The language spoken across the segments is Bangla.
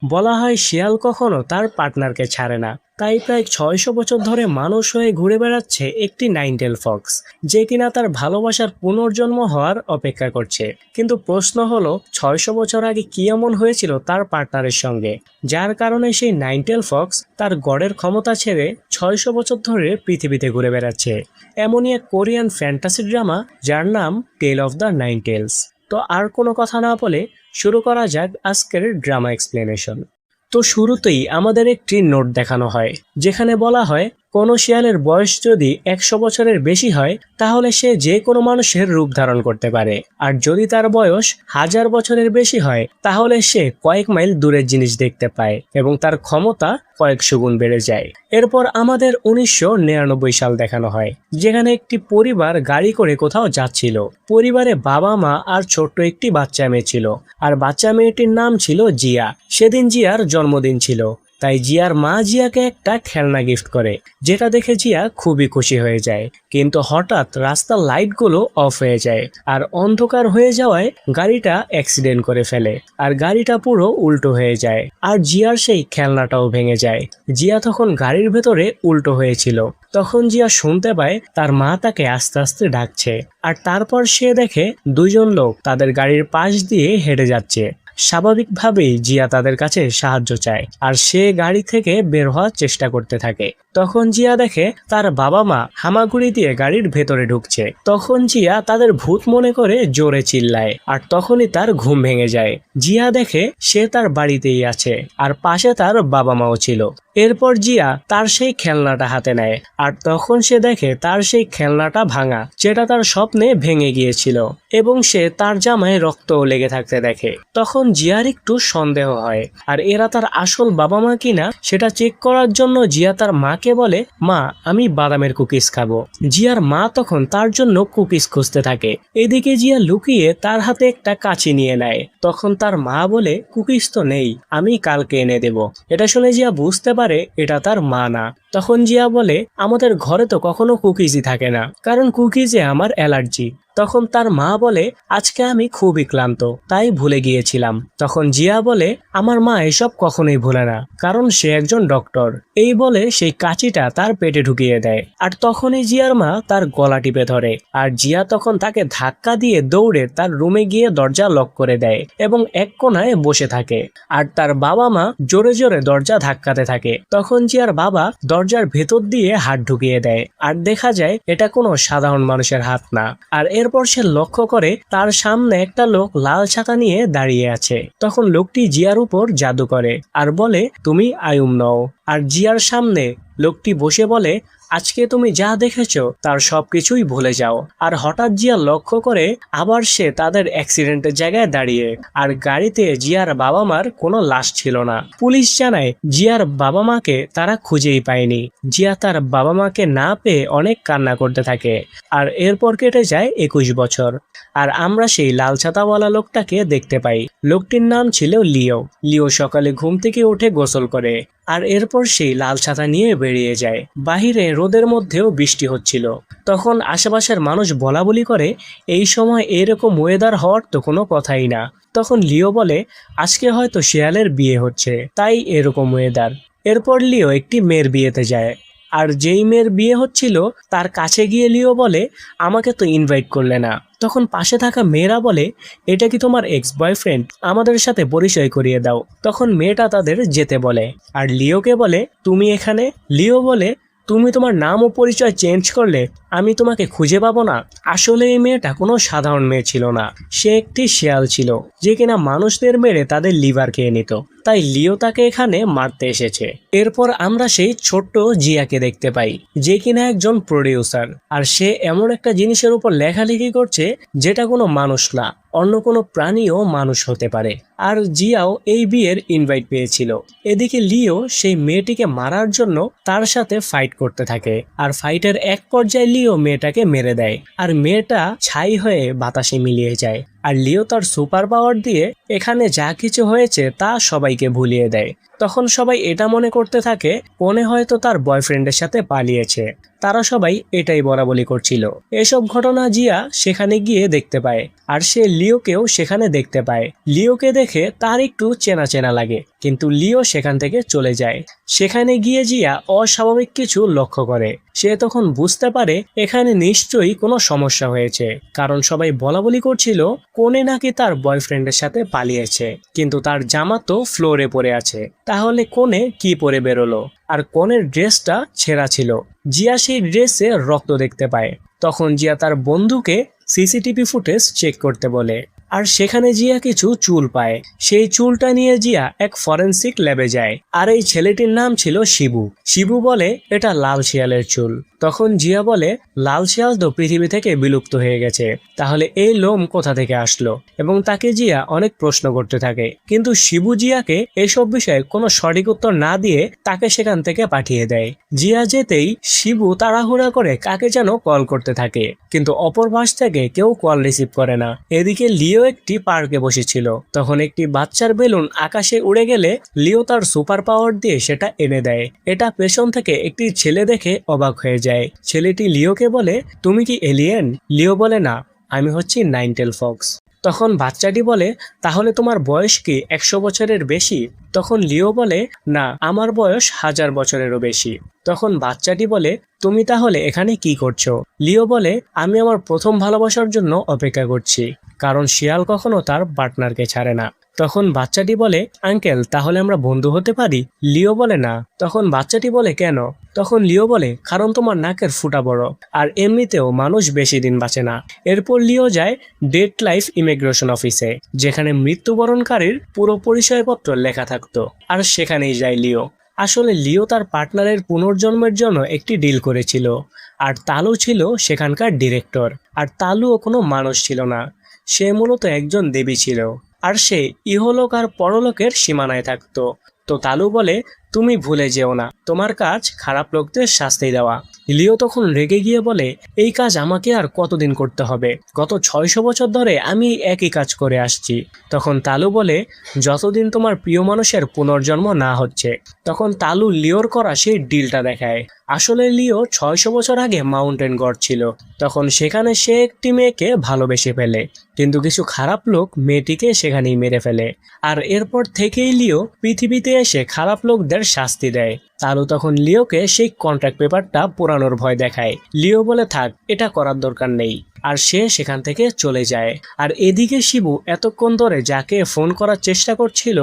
বলা হয় শিয়াল কখনো তার পার্টনারকে ছাড়ে না। তাই প্রায় ৬০০ বছর ধরে মানুষ হয়ে ঘুরে বেড়াচ্ছে একটি নাইনটেল ফক্স, যে কিনা তার ভালোবাসার পুনর্জন্ম হওয়ার অপেক্ষা করছে। কিন্তু প্রশ্ন হলো, ৬০০ বছর আগে কি এমন হয়েছিল তার পার্টনারের সঙ্গে, যার কারণে সেই নাইনটেল ফক্স তার গড়ের ক্ষমতা ছেড়ে ৬০০ বছর ধরে পৃথিবীতে ঘুরে বেড়াচ্ছে। এমনই এক কোরিয়ান ফ্যান্টাসি ড্রামা যার নাম টেল অফ দ্য নাইনটেলস। তো আর কোনো কথা না বলে শুরু করা যাক আজকের ড্রামা এক্সপ্লেনেশন। তো শুরুতেই আমাদের একটি নোট দেখানো হয়, যেখানে বলা হয় কোনো শিয়ালের বয়স যদি ১০০ বছরের বেশি হয় তাহলে সে যে কোনো মানুষের রূপ ধারণ করতে পারে, আর যদি তার বয়স ১০০০ বছরের বেশি হয় তাহলে সে কয়েক মাইল দূরের জিনিস দেখতে পায় এবং তার ক্ষমতা কয়েকশো গুণ বেড়ে যায়। এরপর আমাদের ১৯৯৯ সাল দেখানো হয়, যেখানে একটি পরিবার গাড়ি করে কোথাও যাচ্ছিল। পরিবারে বাবা মা আর ছোট্ট একটি বাচ্চা মেয়ে ছিল, আর বাচ্চা মেয়েটির নাম ছিল জিয়া। সেদিন জিয়ার জন্মদিন ছিল, তাই জিয়ার মা জিয়াকে একটা খেলনা গিফট করে, যেটা দেখে জিয়া খুবই খুশি হয়ে যায়। কিন্তু হঠাৎ রাস্তার লাইটগুলো অফ হয়ে যায়, আর অন্ধকার হয়ে যাওয়ায় গাড়িটা অ্যাক্সিডেন্ট করে ফেলে, আর গাড়িটা পুরো উল্টো হয়ে যায়, আর জিয়ার সেই খেলনাটাও ভেঙে যায়। জিয়া তখন গাড়ির ভেতরে উল্টো হয়েছিল। তখন জিয়া শুনতে পায় তার মা তাকে আস্তে আস্তে ডাকছে, আর তারপর সে দেখে দুইজন লোক তাদের গাড়ির পাশ দিয়ে হেঁটে যাচ্ছে। স্বাভাবিকভাবেই জিয়া তাদের কাছে সাহায্য চায়, আর সে গাড়ি থেকে বের হওয়ার চেষ্টা করতে থাকে। তখন জিয়া দেখে তার বাবা মা হামাগুড়ি দিয়ে গাড়ির ভেতরে ঢুকছে। তখন জিয়া তাদের ভূত মনে করে জোরে চিল্লায়, আর তখনই তার ঘুম ভেঙে যায়। জিয়া দেখে সে তার বাড়িতেই আছে, আর পাশে তার বাবা মাও ছিল। এরপর জিয়া তার সেই খেলনাটা হাতে নেয়, আর তখন সে দেখে তার সেই খেলনাটা ভাঙা, যেটা তার স্বপ্নে ভেঙে গিয়েছিল, এবং সে তার জামায় রক্তও লেগে থাকতে দেখে। তখন জিয়ার একটু সন্দেহ হয়, আর এরা তার আসল বাবা মা কিনা সেটা চেক করার জন্য জিয়া তার মাকে বলে, মা আমি বাদামের কুকিজ খাবো। জিয়ার মা তখন তার জন্য কুকিজ খুঁজতে থাকে। এদিকে জিয়া লুকিয়ে তার হাতে একটা কাঁচি নিয়ে নেয়। তখন তার মা বলে, কুকিজ তো নেই, আমি কালকে এনে দেব। এটা শুনে জিয়া বুঝতে পারে এটা তার মা না। তখন জিয়া বলে, আমাদের ঘরে তো কখনো কুকিজই থাকে না, কারণ কুকিজে আমার অ্যালার্জি। তখন তার মা বলে, আজকে আমি খুবই ক্লান্ত তাই ভুলে গিয়েছিলাম। তখন জিয়া বলে, আমার মা এসব কখনোই ভুলে না, কারণ সে একজন ডক্টর। এই বলে সেই কাঁচিটা তার পেটে ঢুকিয়ে দেয়, আর তখনই জিয়ার মা তার গলা টিপে ধরে, আর জিয়া তখন তাকে ধাক্কা দিয়ে দৌড়ে তার রুমে গিয়ে দরজা লক করে দেয় এবং এক কোণায় বসে থাকে। আর তার বাবা মা জোরে জোরে দরজা ধাক্কাতে থাকে। তখন জিয়ার বাবা দরজার ভেতর দিয়ে হাত ঢুকিয়ে দেয়, আর দেখা যায় এটা কোনো সাধারণ মানুষের হাত না। আর এরপর সে লক্ষ্য করে তার সামনে একটা লোক লাল ছাতা নিয়ে দাঁড়িয়ে আছে। তখন লোকটি জিয়ার উপর জাদু করে আর বলে, তুমি আয়ুম নও। আর জিয়ার সামনে লোকটি বসে বলে, আজকে তুমি যা দেখেছো তার সবকিছুই ভুলে যাও। আর হঠাৎ জিয়া লক্ষ্য করে আবার সে তাদের অ্যাক্সিডেন্টের জায়গায় দাঁড়িয়ে, আর গাড়িতে জিয়ার বাবা মার কোনো লাশ ছিল না। পুলিশ জানায় জিয়ার বাবা মাকে তারা খুঁজেই পায়নি। জিয়া তার বাবা মাকে না পেয়ে অনেক কান্না করতে থাকে। আর এরপর কেটে যায় ২১ বছর, আর আমরা সেই লাল ছাতাওয়ালা লোকটাকে দেখতে পাই। লোকটির নাম ছিল লিও। লিও সকালে ঘুম থেকে উঠে গোসল করে, আর এরপর সেই লাল ছাতা নিয়ে বেরিয়ে যায়। বাহিরে রোদের মধ্যেও বৃষ্টি হচ্ছিল। তখন আশেপাশের মানুষ বলাবলি করে, এই সময় এরকম ওয়েদার হওয়ার তো কোনো কথাই না। তখন লিও বলে, আজকে হয়তো শিয়ালের বিয়ে হচ্ছে, তাই এরকম ওয়েদার। এরপর লিও একটি মেয়ের বিয়েতে যায়, আর যেই মেয়ের বিয়ে হচ্ছিল তার কাছে গিয়ে লিও বলে, আমাকে তো ইনভাইট করলে না। তখন পাশে থাকা মেয়েরা বলে, এটা কি তোমার এক্স বয়ফ্রেন্ড? আমাদের সাথে পরিচয় করিয়ে দাও। তখন মেয়েটা তাদের যেতে বলে, আর লিওকে বলে, তুমি এখানে? লিও বলে, তুমি তোমার নাম ও পরিচয় চেঞ্জ করলে আমি তোমাকে খুঁজে পাবো না। আসলে এই মেয়েটা কোনো সাধারণ মেয়ে ছিল না, সে একটি শেয়াল ছিল, যে কিনা মানুষদের মেরে তাদের লিভার খেয়ে নিত। তাই লিও তাকে এখানে মারতে এসেছে। এরপর আমরা সেই ছোট্ট জিয়াকে দেখতে পাই, যে কিনা একজন প্রডিউসার, আর সে এমন একটা জিনিসের উপর লেখালেখি করছে যেটা কোনো মানুষ না, অন্য কোনো প্রাণীও মানুষ হতে পারে। আর জিয়াও এই বিয়ের ইনভাইট পেয়েছিল। এদিকে লিও সেই মেয়েটিকে মারার জন্য তার সাথে ফাইট করতে থাকে, আর ফাইটের এক পর্যায়ে লিও মেয়েটাকে মেরে দেয়, আর মেয়েটা ছাই হয়ে বাতাসে মিলিয়ে যায়। আর লিও তার সুপার পাওয়ার দিয়ে এখানে যা কিছু হয়েছে তা সবাইকে ভুলিয়ে দেয়। তখন সবাই এটা মনে করতে থাকে কোনে হয়তো তার বয়ফ্রেন্ডের সাথে পালিয়েছে। তারা সবাই এটাই বলাবলি করছিল। এসব ঘটনা জিয়া সেখানে গিয়ে দেখতে পায়, আর সে লিওকেও সেখানে দেখতে পায়। লিওকে দেখে তার একটু চেনা চেনা লাগে, কিন্তু লিও সেখান থেকে চলে যায়। সেখানে গিয়ে জিয়া অস্বাভাবিক কিছু লক্ষ্য করে। সে তখন বুঝতে পারে এখানে নিশ্চয়ই কোনো সমস্যা হয়েছে, কারণ সবাই বলাবলি করছিল কোনে নাকি তার বয়ফ্রেন্ডের সাথে পালিয়েছে, কিন্তু তার জামা তো ফ্লোরে পড়ে আছে। তাহলে কোনে কি পরে বেরোলো? আর কোনের ড্রেসটা ছেঁড়া ছিল। জিয়া সেই ড্রেসে রক্ত দেখতে পায়। তখন জিয়া তার বন্ধুকে সিসিটিভি ফুটেজ চেক করতে বলে, আর সেখানে জিয়া কিছু চুল পায়। সেই চুলটা নিয়ে জিয়া এক ফরেনসিক ল্যাবে যায়। আর এই ছেলেটির নাম ছিল শিবু। শিবু বলে এটা লাল শিয়ালের চুল। তখন জিয়া বলে লাল শিয়াল তো পৃথিবী থেকে বিলুপ্ত হয়ে গেছে, তাহলে এই লোম কোথা থেকে আসলো? এবং তাকে জিয়া অনেক প্রশ্ন করতে থাকে, কিন্তু শিবু জিয়াকে এসব বিষয়ে কোনো সঠিক উত্তর না দিয়ে তাকে সেখান থেকে পাঠিয়ে দেয়। জিয়া যেতেই শিবু তাড়াহুড়া করে কাকে যেন কল করতে থাকে, কিন্তু অপর পাশ থেকে কেউ কল রিসিভ করে না। এদিকে লিও একটি পার্কে বসেছিল। তখন একটি বাচ্চার বেলুন আকাশে উড়ে গেলে লিও তার সুপার পাওয়ার দিয়ে সেটা এনে দেয়। এটা পেছন থেকে একটি ছেলে দেখে অবাক হয়ে যায়। ছেলেটি লিওকে বলে, তুমি কি এলিয়েন? লিও বলে, না, আমি হচ্ছি নাইনটেল ফক্স। তখন বাচ্চাটি বলে, তাহলে তোমার বয়স কি 100 বছরের বেশি? তখন লিও বলে, না, আমার বয়স 1000 বছরেরও বেশি। তখন বাচ্চাটি বলে, তুমি তাহলে এখানে কি করছো? লিও বলে, আমি আমার প্রথম ভালোবাসার জন্য অপেক্ষা করছি, কারণ শিয়াল কখনো তার পার্টনারকে ছাড়ে না। তখন বাচ্চাটি বলে, আঙ্কেল, তাহলে আমরা বন্ধু হতে পারি? লিও বলে, না। তখন বাচ্চাটি বলে, কেন? তখন লিও বলে, কারণ তোমার নাকের ফুটা বড়, আর এমনিতেও মানুষ বেশি দিন বাঁচে না। এরপর লিও যায় ডেড লাইফ ইমিগ্রেশন অফিসে, যেখানে মৃত্যুবরণকারীর পুরো পরিচয়পত্র লেখা থাকতো। আর সেখানেই যায় লিও। আসলে লিও তার পার্টনারের পুনর্জন্মের জন্য একটি ডিল করেছিল, আর তালু ছিল সেখানকার ডিরেক্টর। আর তালুও কোনো মানুষ ছিল না, সে মূলত একজন দেবী ছিল, আর সে ইহলোক আর পরলোকের সীমানায় থাকতো। তো তালু বলে, তুমি ভুলে যেও না, তোমার কাজ খারাপ লোকদের শাস্তি দেওয়া। লিও তখন রেগে গিয়ে বলে, এই কাজ আমাকে আর কতদিন করতে হবে? গত 600 বছর ধরে আমি একই কাজ করে আসছি। তখন তালু বলে, যতদিন তোমার প্রিয় মানুষের পুনর্জন্ম না হচ্ছে। তখন তালু লিওর করা সেই ডিলটা দেখায়। আসলে লিও 600 বছর আগে মাউন্টেন গড ছিল। তখন সেখানে সে একটি মেয়েকে ভালোবেসে ফেলে, কিন্তু কিছু খারাপ লোক মেয়েটিকে সেখানেই মেরে ফেলে। আর এরপর থেকেই লিও পৃথিবীতে এসে খারাপ লোকদের শাস্তি দেয়। তালু তখন লিওকে সেই কন্ট্রাক্ট পেপারটা পোড়ানোর ভয় দেখায়। লিও বলে, থাক, এটা করার দরকার নেই। আর সে সেখান থেকে চলে যায়। আর এদিকে শিবু এতক্ষণ ধরে যাকে ফোন করার চেষ্টা করছিল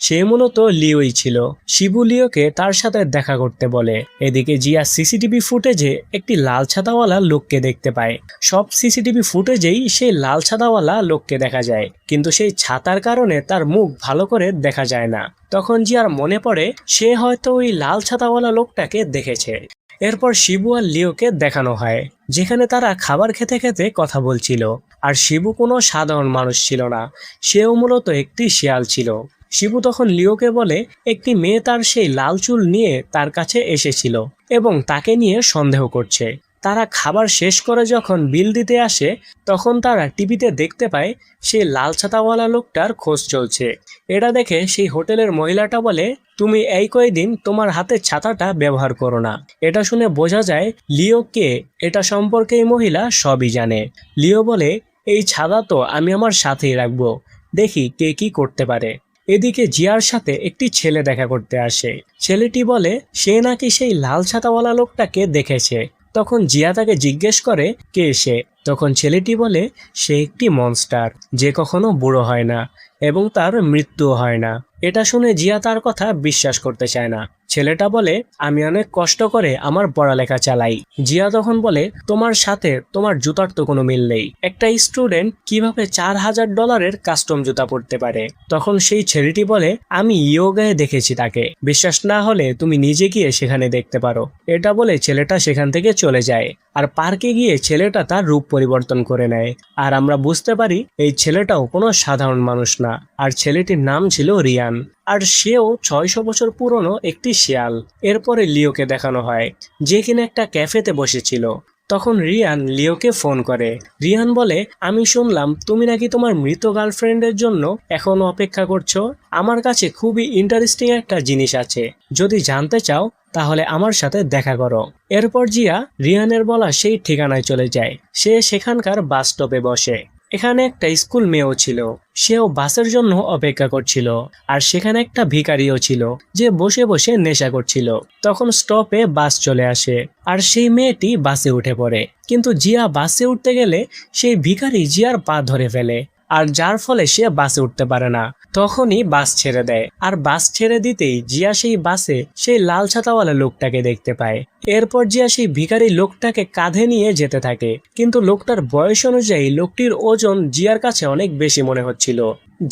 সে মূলত লিওই ছিল। শিবু লিওকে তার সাথে দেখা করতে বলে। এদিকে জিয়া সিসিটিভি ফুটেজে একটি লাল ছাতাওয়ালা লোককে দেখতে পায়। সব সিসিটিভি ফুটেজেই সেই লাল ছাতাওয়ালা লোককে দেখা যায়, কিন্তু সেই ছাতার কারণে তার মুখ ভালো করে দেখা যায় না। তখন জিয়ার মনে পড়ে সে হয়তো ওই লাল ছাতাওয়ালা লোকটাকে দেখেছে। এরপর শিবু আর লিওকে দেখানো হয়, যেখানে তারা খাবার খেতে খেতে কথা বলছিল। আর শিবু কোনো সাধারণ মানুষ ছিল না, সেও মূলত একটি শিয়াল ছিল। শিবু তখন লিওকে বলে, একটি মেয়ে তার সেই লাল চুল নিয়ে তার কাছে এসেছিল এবং তাকে নিয়ে সন্দেহ করছে। তারা খাবার শেষ করে যখন বিল দিতে আসে, তখন তারা টিভিতে দেখতে পায় সেই লাল ছাতাওয়ালা লোকটার খোঁজ চলছে। এটা দেখে সেই হোটেলের মহিলাটা বলে, তুমি এই কয়েকদিন তোমার হাতে ছাতাটা ব্যবহার করো না। এটা শুনে বোঝা যায় লিও কে, এটা সম্পর্কে এই মহিলা সবই জানে। লিও বলে, এই ছাতা তো আমি আমার সাথেই রাখবো, দেখি কে কি করতে পারে। এদিকে জিয়ার সাথে একটি ছেলে দেখা করতে আসে। ছেলেটি বলে সে নাকি সেই লাল ছাতাওয়ালা লোকটাকে দেখেছে। তখন জিয়া তাকে জিজ্ঞেস করে, কে সে? তখন ছেলেটি বলে, সে একটি মনস্টার, যে কখনো বুড়ো হয় না এবং তার মৃত্যুও হয় না। এটা শুনে জিয়া তার কথা বিশ্বাস করতে চায় না। ছেলেটা বলে, আমি অনেক কষ্ট করে আমার পড়ালেখা চালাই। জিয়া তখন বলে, তোমার সাথে তোমার জুতার তো কোনো মিল নেই। একটা স্টুডেন্ট কিভাবে $4000 কাস্টম জুতা পরতে পারে? তখন সেই ছেলেটি বলে, আমি ইয়োগায় দেখেছি তাকে, বিশ্বাস না হলে তুমি নিজে গিয়ে সেখানে দেখতে পারো। এটা বলে ছেলেটা সেখান থেকে চলে যায়। আর পার্কে গিয়ে ছেলেটা তার রূপ পরিবর্তন করে নেয়। আর আমরা বুঝতে পারি এই ছেলেটাও কোনো সাধারণ মানুষ না, আর ছেলেটির নাম ছিল রিয়ান। আর সেও 600 বছর পুরনো একটি শিয়াল। এরপরে লিওকে দেখানো হয়, যে কিনা একটা ক্যাফেতে বসেছিল। তখন রিয়ান লিওকে ফোন করে। রিয়ান বলে, আমি শুনলাম তুমি নাকি তোমার মৃত গার্লফ্রেন্ডের জন্য এখনো অপেক্ষা করছো। আমার কাছে খুবই ইন্টারেস্টিং একটা জিনিস আছে, যদি জানতে চাও তাহলে আমার সাথে দেখা করো। এরপর জিয়া রিয়ানের বলা সেই ঠিকানায় চলে যায়। সে সেখানকার বাস স্টপে বসে। এখানে একটা স্কুল মেয়েও ছিল, সেও বাসের জন্য অপেক্ষা করছিল। আর সেখানে একটা ভিখারিও ছিল যে বসে বসে নেশা করছিল। তখন স্টপে বাস চলে আসে আর সেই মেয়েটি বাসে উঠে পড়ে। কিন্তু জিয়া বাসে উঠতে গেলে সেই ভিখারি জিয়ার পা ধরে ফেলে, আর যার ফলে সে বাসে উঠতে পারে না। তখনই বাস ছেড়ে দেয়, আর বাস ছেড়ে দিতেই জিয়া সেই বাসে সেই লাল ছাতাওয়ালা লোকটাকে দেখতে পায়। এরপর জিয়া সেই ভিখারি লোকটাকে কাঁধে নিয়ে যেতে থাকে, কিন্তু লোকটার বয়স অনুযায়ী লোকটির ওজন জিয়ার কাছে অনেক বেশি মনে হচ্ছিল।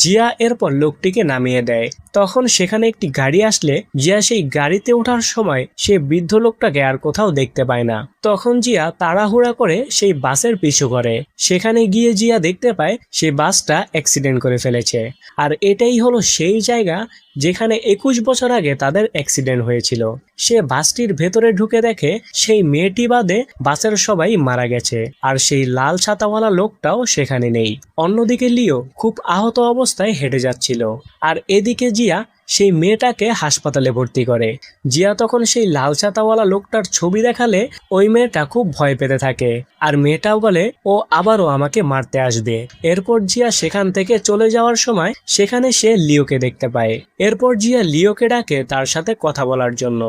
জিয়া এরপর লোকটিকে নামিয়ে দেয়। তখন সেখানে একটি গাড়ি আসলে জিয়া সেই গাড়িতে ওঠার সময় সে বৃদ্ধ লোকটাকে আর কোথাও দেখতে পায় না। তখন জিয়া তাড়াহুড়া করে সেই বাসের পিছু করে। সেখানে গিয়ে জিয়া দেখতে পায় সেই বাসটা অ্যাক্সিডেন্ট করে ফেলেছে। আর এটাই হলো সেই জায়গা যেখানে 21 বছর আগে তাদের অ্যাক্সিডেন্ট হয়েছিল। সে বাসটির ভেতরে ঢুকে দেখে সেই মেয়েটি বাদে বাসের সবাই মারা গেছে, আর সেই লাল ছাতাওয়ালা লোকটাও সেখানে নেই। অন্যদিকে লিও খুব আহত অবস্থায় হেঁটে যাচ্ছিল, আর এদিকে জিয়া সেই মেয়েটাকে হাসপাতালে ভর্তি করে। জিয়া তখন সেই লাল ছাতাওয়ালা লোকটার ছবি দেখালে ওই মেয়েটা খুব ভয় পেতে থাকে, আর মেয়েটাও বলে ও আবারও আমাকে মারতে আসবে। এরপর জিয়া সেখান থেকে চলে যাওয়ার সময় সেখানে সে লিওকে দেখতে পায়। এরপর জিয়া লিওকে ডাকে তার সাথে কথা বলার জন্য।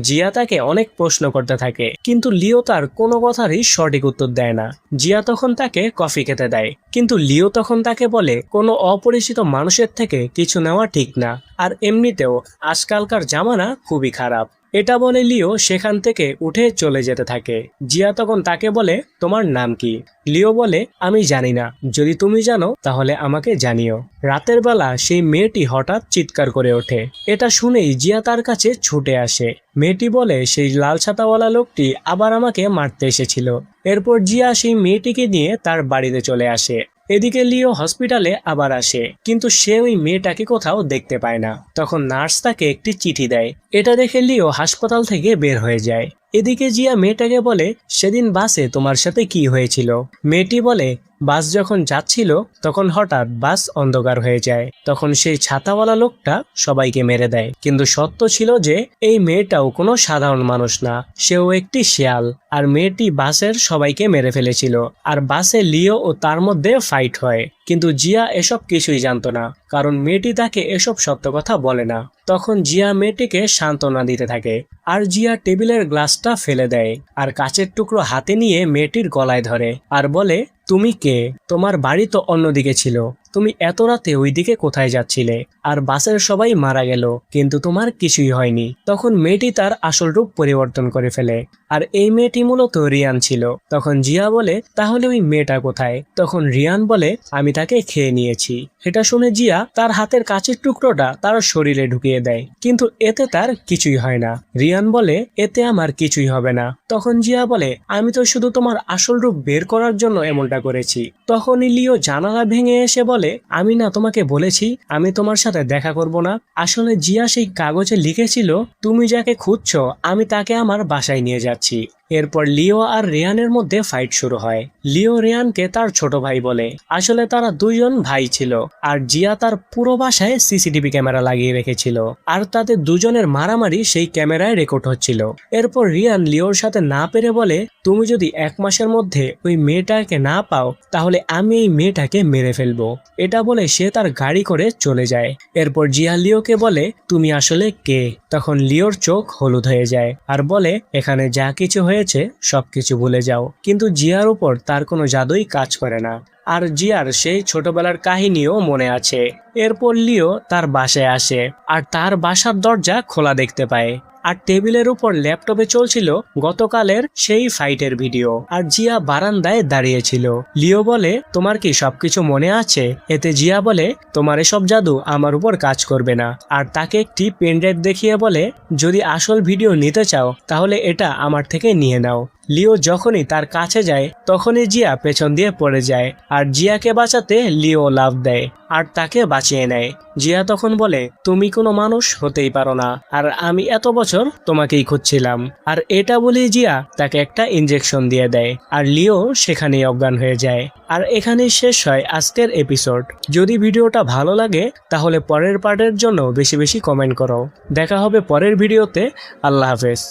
জিয়া তাকে অনেক প্রশ্ন করতে থাকে, কিন্তু লিও তার কোনো কথারই সঠিক উত্তর দেয় না। জিয়া তখন তাকে কফি খেতে দেয়, কিন্তু লিও তখন তাকে বলে কোনো অপরিচিত মানুষের থেকে কিছু নেওয়া ঠিক না, আর এমনিতেও আজকালকার জামানা খুবই খারাপ। এটা বলে লিও সেখান থেকে উঠে চলে যেতে থাকে। জিয়া তখন তাকে বলে, তোমার নাম কি? লিও বলে, আমি জানি না, যদি তুমি জানো তাহলে আমাকে জানিও। রাতের বেলা সেই মেয়েটি হঠাৎ চিৎকার করে ওঠে। এটা শুনেই জিয়া তার কাছে ছুটে আসে। মেয়েটি বলে, সেই লাল ছাতাওয়ালা লোকটি আবার আমাকে মারতে এসেছিল। এরপর জিয়া সেই মেয়েটিকে নিয়ে তার বাড়িতে চলে আসে। এদিকে লিও হসপিটালে আবার আসে, কিন্তু সে ওই মেয়েটাকে কোথাও দেখতে পায় না। তখন নার্স তাকে একটি চিঠি দেয়। এটা দেখে লিও হাসপাতাল থেকে বের হয়ে যায়। এদিকে জিয়া মেয়েটাকে বলে, সেদিন বাসে তোমার সাথে কি হয়েছিল? মেয়েটি বলে, বাস যখন যাচ্ছিল তখন হঠাৎ বাস অন্ধকার হয়ে যায়। তখন সেই ছাতাওয়ালা লোকটা সবাইকে মেরে দেয়। কিন্তু সত্য ছিল যে এই মেয়েটাও কোনো সাধারণ মানুষ না, সেও একটি শেয়াল। আর মেয়েটি বাসের সবাইকে মেরে ফেলেছিল, আর বাসে লিও ও তার মধ্যে ফাইট হয়। কিন্তু জিয়া এসব কিছুই জানতো না, কারণ মেয়েটি তাকে এসব সত্য কথা বলে না। তখন জিয়া মেয়েটিকে সান্ত্বনা দিতে থাকে, আর জিয়া টেবিলের গ্লাসটা ফেলে দেয়, আর কাচের টুকরো হাতে নিয়ে মেয়েটির গলায় ধরে আর বলে, তুমি কে? তোমার বাড়ি তো অন্যদিকে ছিল, তুমি এত রাতে ওইদিকে কোথায় যাচ্ছিলে? আর বাসের সবাই মারা গেল, কিন্তু তোমার কিছুই হয়নি। তখন মেয়েটি তার আসল রূপ পরিবর্তন করে ফেলে, আর এই মেয়েটি মূলত রিয়ান ছিল। তখন জিয়া বলে, তাহলে ওই মেয়েটা কোথায়? তখন রিয়ান বলে, আমি তাকে খেয়ে নিয়েছি। এটা শুনে জিয়া তার হাতের কাচের টুকরোটা তার শরীরে ঢুকিয়ে দেয়, কিন্তু এতে তার কিছুই হয় না। রিয়ান বলে, এতে আমার কিছুই হবে না। তখন জিয়া বলে, আমি তো শুধু তোমার আসল রূপ বের করার জন্য এমনটা করেছি। তখনই লিও জানালা ভেঙে এসে বলে, আমি না তোমাকে বলেছি আমি তোমার সাথে দেখা করব না? আসলে জিয়া সেই কাগজে লিখেছিল, তুমি যাকে খুঁজছো আমি তাকে আমার বাসায় নিয়ে যাচ্ছি। এরপর লিও আর রিয়ানের মধ্যে ফাইট শুরু হয়। লিও রিয়ানকে তার ছোট ভাই বলে, আসলে তারা দুইজন ভাই ছিল। আর জিয়া তার পুরো বাসায় সিসিটিভি ক্যামেরা লাগিয়ে রেখেছিল, আর তাদের দুজনের মারামারি সেই ক্যামেরায় রেকর্ড হচ্ছিল। এরপর রিয়ান লিওর সাথে না পেরে বলে, তুমি যদি 1 মাসের মধ্যে ওই মেয়েটাকে না পাও তাহলে আমি এই মেয়েটাকে মেরে ফেলবো। এটা বলে সে তার গাড়ি করে চলে যায়। এরপর জিয়া লিওকে বলে, তুমি আসলে কে? তখন লিওর চোখ হলুদ হয়ে যায় আর বলে, এখানে যা কিছু হয়েছে সবকিছু ভুলে যাও। কিন্তু জিয়ার উপর তার কোনো জাদুই কাজ করে না, আর জিয়ার সেই ছোটবেলার কাহিনীও মনে আছে। এরপর লিও তার বাসায় আসে, আর তার বাসার দরজা খোলা দেখতে পায়, আর টেবিলের উপর ল্যাপটপে চলছিল গতকালের সেই ফাইটের ভিডিও। আর জিয়া বারান্দায় দাঁড়িয়েছিল। লিও বলে, তোমার কি সবকিছু মনে আছে? এতে জিয়া বলে, তোমার এসব জাদু আমার উপর কাজ করবে না। আর তাকে একটি পেনড্রাইভ দেখিয়ে বলে, যদি আসল ভিডিও নিতে চাও তাহলে এটা আমার থেকে নিয়ে নাও। লিও যখনই তার কাছে যায় তখনই জিয়া পেছন দিয়ে পড়ে যায়, আর জিয়াকে বাঁচাতে লিও লাফ দেয়। আর তাকে বাঁচিয়ে নেয়। জিয়া তখন বলে, তুমি কোনো মানুষ হতেই পারো না, আর আমি এত বছর তোমাকেই খুঁজছিলাম। আর এটা বলে জিয়া তাকে একটা ইনজেকশন দিয়ে দেয়, আর লিও সেখানেই অজ্ঞান হয়ে যায়। আর এখানেই শেষ হয় আজকের এপিসোড। যদি ভিডিওটা ভালো লাগে তাহলে পরের পার্টের জন্য বেশি বেশি কমেন্ট করো। দেখা হবে পরের ভিডিওতে। আল্লাহ হাফেজ।